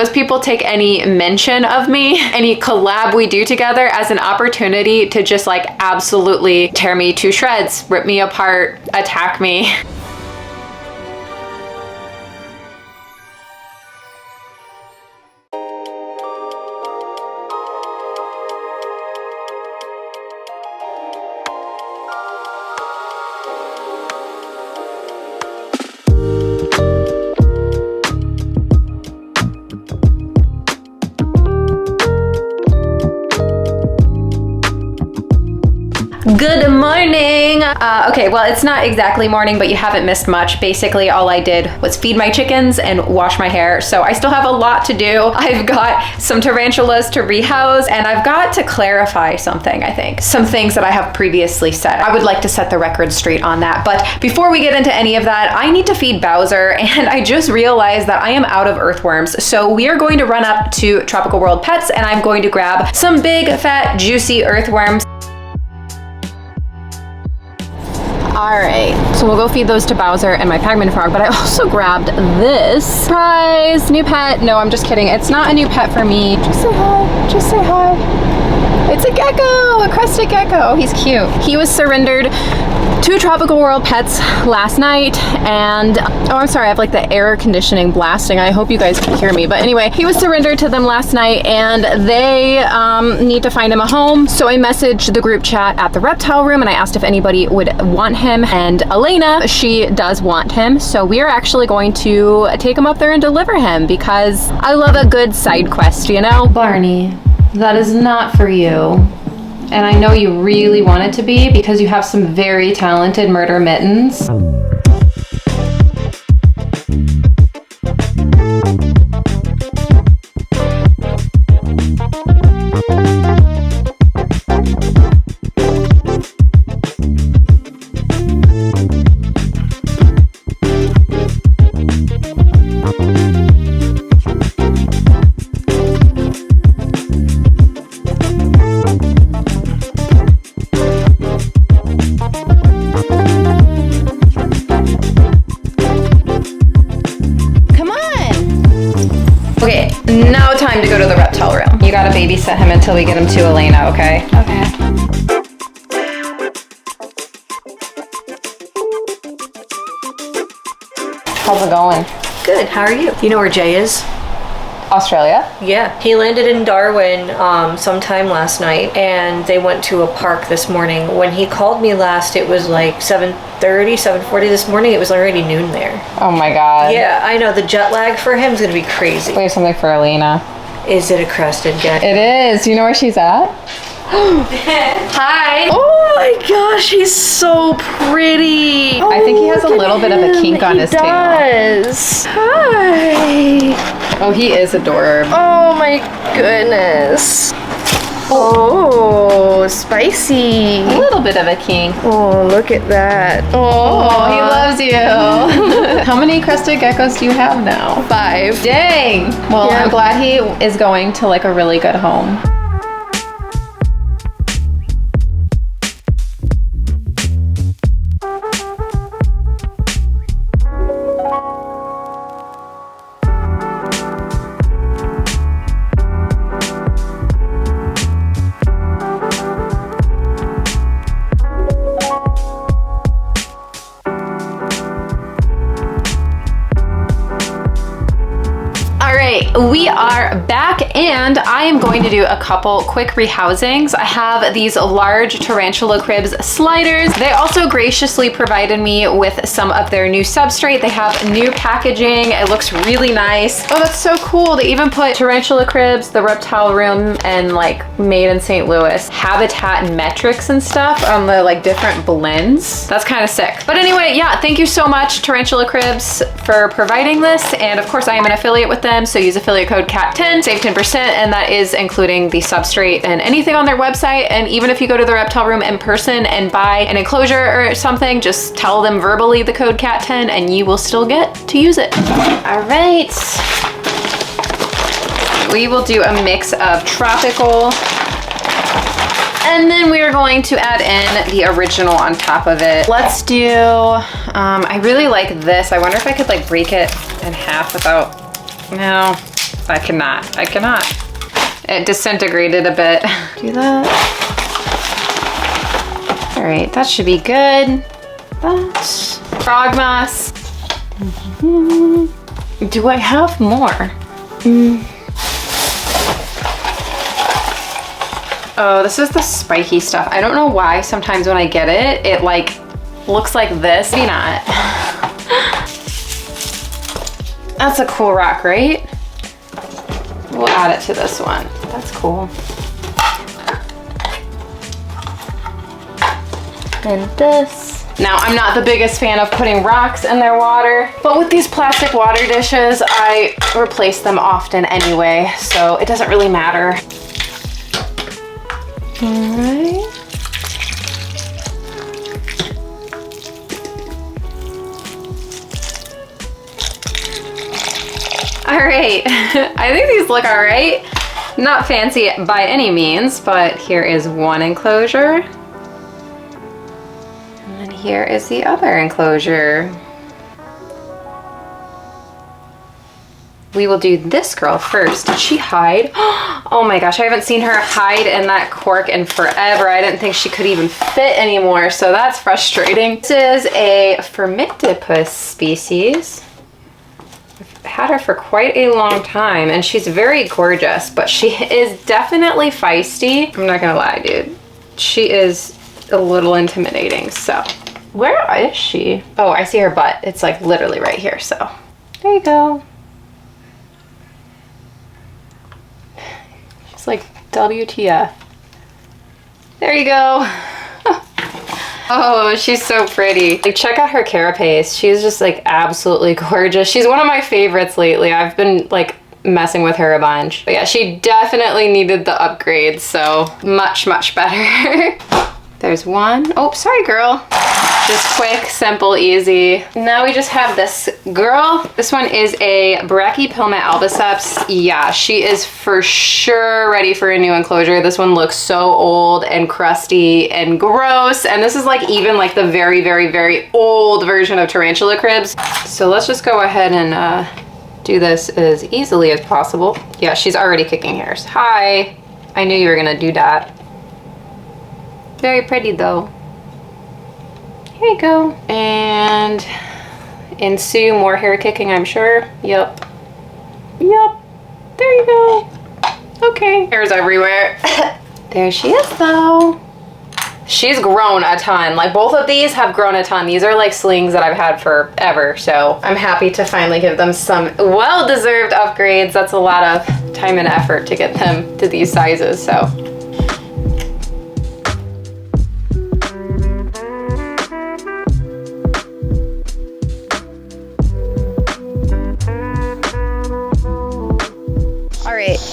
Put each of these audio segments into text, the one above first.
those people take any mention of me, any collab we do together as an opportunity to just like absolutely tear me to shreds, rip me apart, attack me. Good morning. Okay, well, it's not exactly morning, but you haven't missed much. Basically, all I did was feed my chickens and wash my hair, so I still have a lot to do. I've got some tarantulas to rehouse, and I've got to clarify something, I think. Some things that I have previously said. I would like to set the record straight on that, but before we get into any of that, I need to feed Bowser, and I just realized that I am out of earthworms, so we are going to run up to Tropical World Pets, and I'm going to grab some big, fat, juicy earthworms. All right, so we'll go feed those to Bowser and my Pagman frog, but I also grabbed this. Surprise, new pet. No, I'm just kidding. It's not a new pet for me. Just say hi, just say hi. It's a gecko, a crested gecko. He's cute. He was surrendered to Tropical World Pets last night, and oh, I'm sorry, I have like the air conditioning blasting. I hope you guys can hear me, but anyway, he was surrendered to them last night, and they need to find him a home. So I messaged the group chat at the Reptile room, and I asked if anybody would want him, and Elena, she does want him, so we are actually going to take him up there and deliver him, because I love a good side quest, you know? Barney, that is not for you. And I know you really want it to be because you have some very talented murder mittens. Okay, now time to go to the reptile room. You gotta babysit him until we get him to Elena, okay? Okay. How's it going? Good, how are you? You know where Jay is? Australia? Yeah, he landed in Darwin sometime last night, and they went to a park this morning. When he called me last, it was like 7:30, 7:40 this morning. It was already noon there. Oh my god. Yeah, I know. The jet lag for him is gonna be crazy. We have something for Elena. Is it a crested gecko? It is. Do you know where she's at? Hi. Oh my gosh, he's so pretty. I think he has a little bit of a kink on his tail. He does. Hi. Oh, he is adorable. Oh my goodness. Oh, spicy. A little bit of a kink. Oh, look at that. Oh, he loves you. How many crested geckos do you have now? 5. Dang. Well, Yeah. I'm glad he is going to like a really good home. We are back, and I am going to do a couple quick rehousings. I have these large tarantula cribs sliders. They also graciously provided me with some of their new substrate. They have new packaging. It looks really nice. Oh, that's so cool. They even put tarantula cribs, the reptile room, and like made in St. Louis habitat and metrics and stuff on the like different blends. That's kind of sick. But anyway, yeah, thank you so much, Tarantula Cribs, for providing this. And of course, I am an affiliate with them, so use affiliate code CAT10, save 10%, and that is including the substrate and anything on their website. And even if you go to the reptile room in person and buy an enclosure or something, just tell them verbally the code CAT10 and you will still get to use it. All right. We will do a mix of tropical, and then we are going to add in the original on top of it. Let's do, I really like this. I wonder if I could like break it in half without, no. I cannot. I cannot. It disintegrated a bit. Do that. All right, that should be good. That's frog mess. Do I have more? Oh, this is the spiky stuff. I don't know why sometimes when I get it, it like looks like this. Maybe not. That's a cool rock, right? We'll add it to this one. That's cool. And this. Now, I'm not the biggest fan of putting rocks in their water, but with these plastic water dishes, I replace them often anyway, so it doesn't really matter. All right. All right, I think these look all right. Not fancy by any means, but here is one enclosure. And then here is the other enclosure. We will do this girl first. Did she hide? Oh my gosh, I haven't seen her hide in that cork in forever. I didn't think she could even fit anymore, so that's frustrating. This is a Firmictopus species. Had her for quite a long time and she's very gorgeous, but she is definitely feisty. I'm not gonna lie, dude. She is a little intimidating, so. Where is she? Oh, I see her butt. It's like literally right here, so. There you go. She's like, WTF. There you go. Oh, she's so pretty. Like, check out her carapace. She's just like absolutely gorgeous. She's one of my favorites lately. I've been like messing with her a bunch. But yeah, she definitely needed the upgrade, so much, much better. There's one. Oh, sorry, girl. Just quick, simple, easy. Now we just have this girl. This one is a Brachypelma albiceps. Yeah, she is for sure ready for a new enclosure. This one looks so old and crusty and gross. And this is like even like the very, very, very old version of tarantula cribs. So let's just go ahead and do this as easily as possible. Yeah, she's already kicking hairs. Hi, I knew you were gonna do that. Very pretty though. Here you go. And ensue more hair kicking, I'm sure. Yep. Yep. There you go. Okay. Hairs everywhere. There she is though. She's grown a ton. Like both of these have grown a ton. These are like slings that I've had forever. So I'm happy to finally give them some well-deserved upgrades. That's a lot of time and effort to get them to these sizes, so.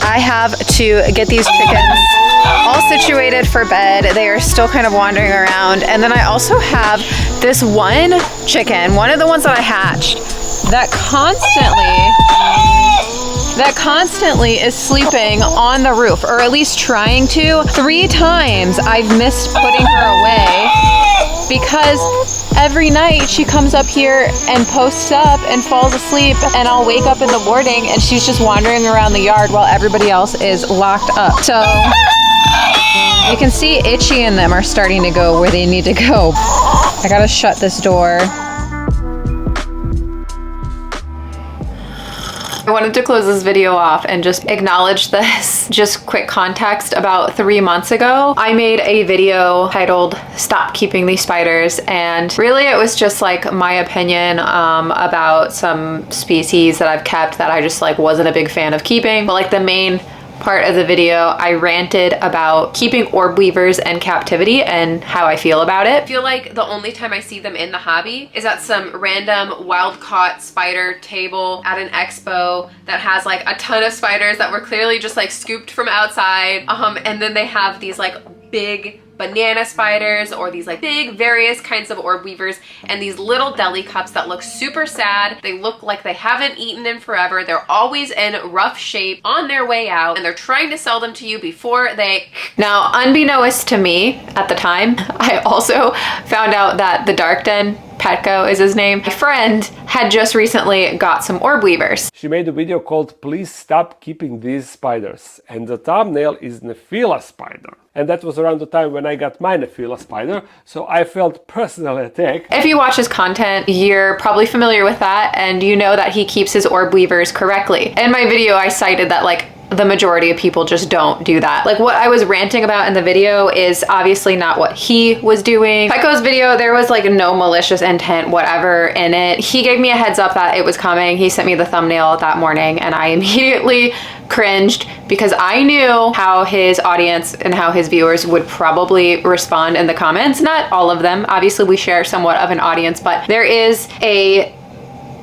I have to get these chickens all situated for bed. They are still kind of wandering around. And then I also have this one chicken, one of the ones that I hatched, that constantly is sleeping on the roof, or at least trying to. 3 times I've missed putting her away because every night she comes up here and posts up and falls asleep, and I'll wake up in the morning and she's just wandering around the yard while everybody else is locked up. So you can see Itchy and them are starting to go where they need to go. I gotta shut this door. I wanted to close this video off and just acknowledge this. Just quick context, about 3 months ago, I made a video titled Stop Keeping These Spiders, and really it was just like my opinion about some species that I've kept that I just like wasn't a big fan of keeping. But like the main part of the video, I ranted about keeping orb weavers in captivity and how I feel about it. I feel like the only time I see them in the hobby is at some random wild caught spider table at an expo that has like a ton of spiders that were clearly just like scooped from outside. And then they have these like big banana spiders or these like big various kinds of orb weavers and these little deli cups that look super sad. They look like they haven't eaten in forever. They're always in rough shape on their way out, and they're trying to sell them to you before they... Now, unbeknownst to me at the time, I also found out that the Dark Den Petco is his name. My friend had just recently got some orb weavers. She made a video called "Please Stop Keeping These Spiders," and the thumbnail is Nephila spider. And that was around the time when I got my Nephila spider, so I felt personally attacked. If you watch his content, you're probably familiar with that, and you know that he keeps his orb weavers correctly. In my video, I cited that like the majority of people just don't do that. Like what I was ranting about in the video is obviously not what he was doing. Petco's video, there was like no malicious intent whatever in it. He gave me a heads up that it was coming. He sent me the thumbnail that morning and I immediately cringed because I knew how his audience and how his viewers would probably respond in the comments. Not all of them. Obviously we share somewhat of an audience, but there is a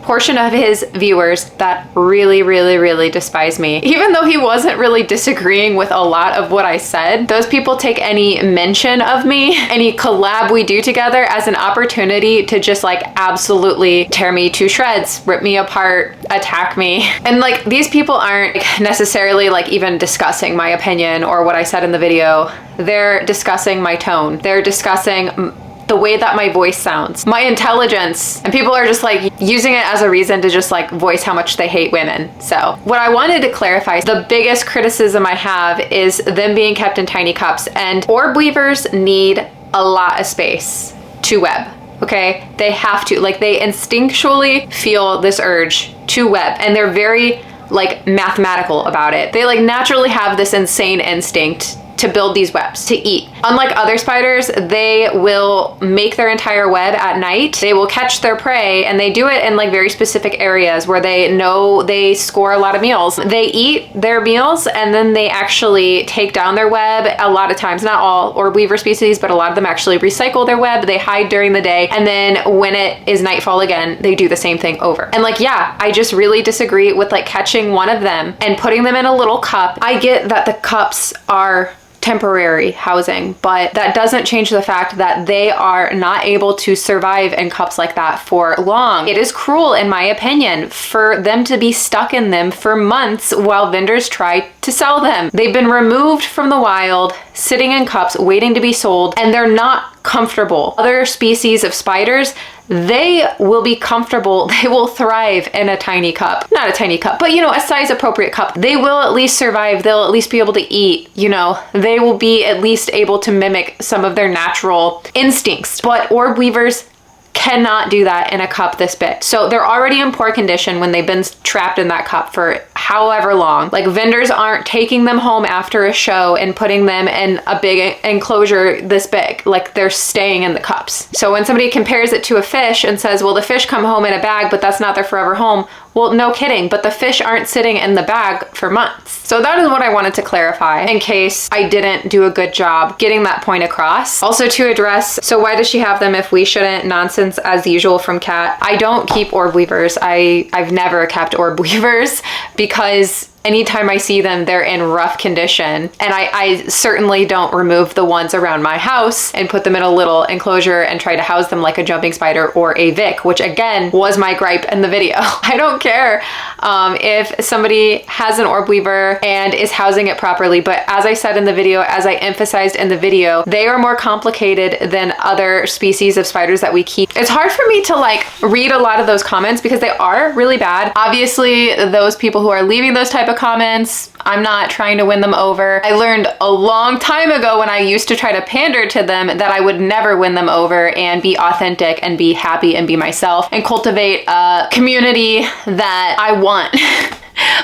portion of his viewers that really despise me. Even though he wasn't really disagreeing with a lot of what I said, those people take any mention of me, any collab we do together as an opportunity to just like absolutely tear me to shreds, rip me apart, attack me. And like these people aren't necessarily like even discussing my opinion or what I said in the video. They're discussing my tone. They're discussing the way that my voice sounds, my intelligence, and people are just like using it as a reason to just like voice how much they hate women. So what I wanted to clarify, the biggest criticism I have is them being kept in tiny cups, and orb weavers need a lot of space to web. Okay, they have to, like they instinctually feel this urge to web, and they're very like mathematical about it. They like naturally have this insane instinct to build these webs, to eat. Unlike other spiders, they will make their entire web at night. They will catch their prey, and they do it in like very specific areas where they know they score a lot of meals. They eat their meals and then they actually take down their web. A lot of times, not all orb weaver species, but a lot of them actually recycle their web. They hide during the day, and then when it is nightfall again, they do the same thing over. And like, yeah, I just really disagree with like catching one of them and putting them in a little cup. I get that the cups are temporary housing, but that doesn't change the fact that they are not able to survive in cups like that for long. It is cruel, in my opinion, for them to be stuck in them for months while vendors try to sell them. They've been removed from the wild, sitting in cups, waiting to be sold, and they're not comfortable. Other species of spiders, they will be comfortable. They will thrive in a tiny cup. Not a tiny cup, but you know, a size appropriate cup. They will at least survive. They'll at least be able to eat, you know, they will be at least able to mimic some of their natural instincts. But orb weavers cannot do that in a cup this big. So they're already in poor condition when they've been trapped in that cup for however long. Like vendors aren't taking them home after a show and putting them in a big enclosure this big. Like they're staying in the cups. So when somebody compares it to a fish and says, well, the fish come home in a bag, but that's not their forever home. Well, no kidding, but the fish aren't sitting in the bag for months. So that is what I wanted to clarify in case I didn't do a good job getting that point across. Also to address, so why does she have them if we shouldn't? Nonsense as usual from Kat. I don't keep orb weavers. I've never kept orb weavers because anytime I see them, they're in rough condition. And I certainly don't remove the ones around my house and put them in a little enclosure and try to house them like a jumping spider or a Vic, which again was my gripe in the video. I don't care if somebody has an orb weaver and is housing it properly. But as I said in the video, as I emphasized in the video, they are more complicated than other species of spiders that we keep. It's hard for me to like read a lot of those comments because they are really bad. Obviously, those people who are leaving those type of comments, I'm not trying to win them over. I learned a long time ago when I used to try to pander to them that I would never win them over and be authentic and be happy and be myself and cultivate a community that I want.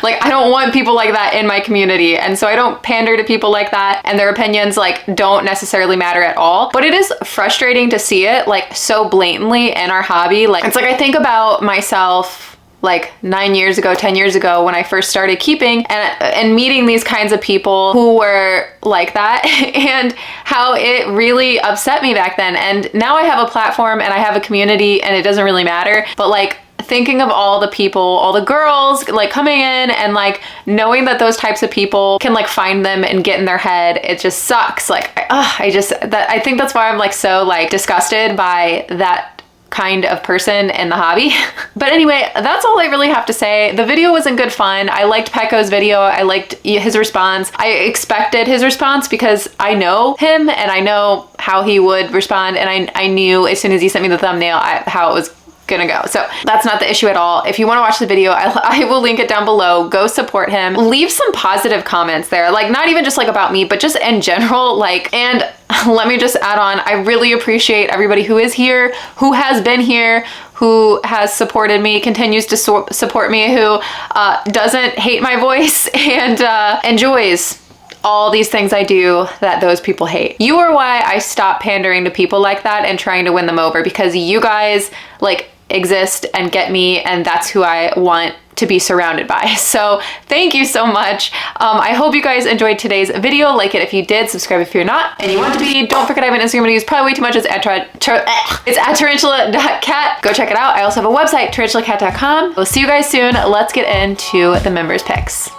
Like, I don't want people like that in my community. And so I don't pander to people like that, and their opinions like don't necessarily matter at all. But it is frustrating to see it like so blatantly in our hobby. Like, it's like I think about myself like 9 years ago, 10 years ago when I first started keeping and meeting these kinds of people who were like that and how it really upset me back then. And now I have a platform and I have a community and it doesn't really matter. But like thinking of all the people, all the girls like coming in and like knowing that those types of people can like find them and get in their head, it just sucks. Like, I think that's why I'm like so like disgusted by that kind of person in the hobby. But anyway, that's all I really have to say. The video was in good fun. I liked Pecco's video. I liked his response. I expected his response because I know him and I know how he would respond, and I knew as soon as he sent me the thumbnail how it was gonna go. So that's not the issue at all. If you want to watch the video, I will link it down below. Go support him. Leave some positive comments there, like not even just like about me, but just in general. Like, and let me just add on, I really appreciate everybody who is here, who has been here, who has supported me, continues to support me, who doesn't hate my voice and enjoys all these things I do that those people hate. You are why I stopped pandering to people like that and trying to win them over, because you guys like exist and get me, and that's who I want to be surrounded by. So thank you so much. I hope you guys enjoyed today's video. Like it if you did, subscribe if you're not, and you want to be. Don't forget I have an Instagram to use probably way too much. It's at Tarantula.Kat. Go check it out. I also have a website, tarantulakat.com. We'll see you guys soon. Let's get into the members picks.